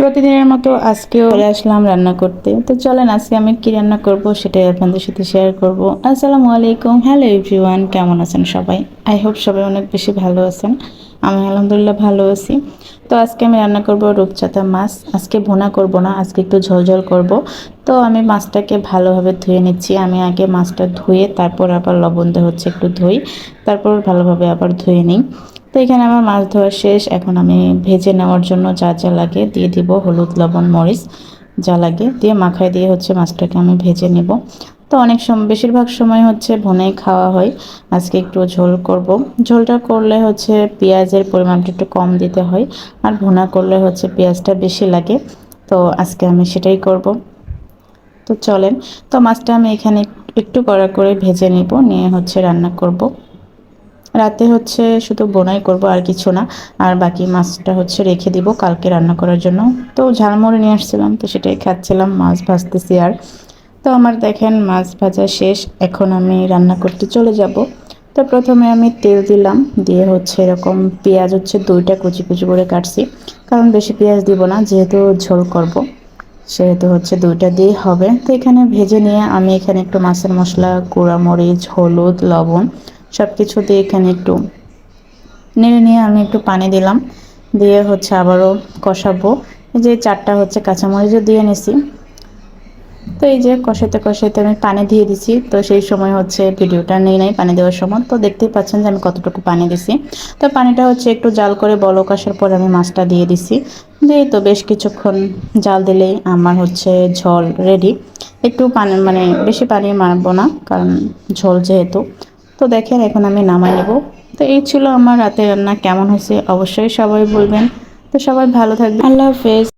প্রতিদিনের মতো আজকেও চলে আসলাম রান্না করতে। তো চলেন আজকে আমি কি রান্না করব সেটাই আপনাদের সাথে শেয়ার করব। আসসালামু আলাইকুম, হ্যালো এভরিওয়ান, কেমন আছেন সবাই? আই হোপ সবাই অনেক বেশি ভালো আছেন। আমি আলহামদুলিল্লাহ ভালো আছি। তো আজকে আমি রান্না করব রূপচাঁদা মাছ। আজকে ভুনা করব না, আজকে একটু ঝোল করব। তো আমি মাছটাকে ভালোভাবে ধুয়ে নিচ্ছি। আমি আগে মাছটা ধুয়ে তারপর আবার লবণ দিয়ে একটু ধুই, তারপর ভালোভাবে আবার ধুয়ে নিই। তো এখানে আমার মাছ ধোয়া শেষ। এখন আমি ভেজে নেওয়ার জন্য যা যা লাগে দিয়ে দিব, হলুদ লবণ মরিচ যা লাগে দিয়ে মাখায় দিয়ে মাছটাকে আমি ভেজে নেব। তো অনেক সময় বেশিরভাগ সময় ভুনাই খাওয়া হয়। আজকে একটু ঝোল করব। ঝোলটা করলে পেঁয়াজের পরিমাণটা একটু কম দিতে হয়, আর ভুনা করলে পেঁয়াজটা বেশি লাগে। তো আজকে আমি সেটাই করব। তো চলেন, তো মাছটা আমি এখানে একটু কড়া করে ভেজে নিব, নিয়ে রান্না করব। রাতে শুধু বোনাই করব আর কিছু না। আর বাকি মাছটা রেখে দিব কালকে রান্না করার জন্য। তো ঝালমুড়ি নিয়ে আসছিলাম, তো সেটাই খাচ্ছিলাম, মাছ ভাজতেছি। আর তো আমার দেখেন মাছ ভাজা শেষ, এখন আমি রান্না করতে চলে যাব। তো প্রথমে আমি তেল দিলাম, দিয়ে এরকম পেঁয়াজ দুইটা কুচি কুচি করে কাটছি, কারণ বেশি পেঁয়াজ দিব না, যেহেতু ঝোল করব সেহেতু দুইটা দিয়ে হবে। তো এখানে ভেজে নিয়ে আমি এখানে একটু মাছের মশলা, গুঁড়া মরিচ, হলুদ লবণ সব কিছু দিয়ে এখানে একটু নেড়ে নিয়ে আমি একটু পানি দিলাম, দিয়ে আবারও কষাবো। এই যে চারটা কাঁচামরিচও দিয়ে নিছি। তো এই যে কষাতে কষাতে আমি পানি দিয়ে দিছি। তো সেই সময় ভিডিওটা নেই নাই পানি দেওয়ার সময়, তো দেখতেই পাচ্ছেন যে আমি কতটুকু পানি দিছি। তো পানিটা একটু জাল করে বলক আসার পর আমি মাছটা দিয়ে দিছি। দিয়ে তো বেশ কিছুক্ষণ জাল দিলেই আমার ঝোল রেডি। একটু পানি মানে বেশি পানি মারবো না, কারণ ঝোল যেহেতু। তো দেখেন এখন আমি নামাই নেব। তো এই ছিল আমার রাতের রান্না। কেমন হয়েছে অবশ্যই সবাই বলবেন। তো সবাই ভালো থাকবেন, আল্লাহ হাফেজ।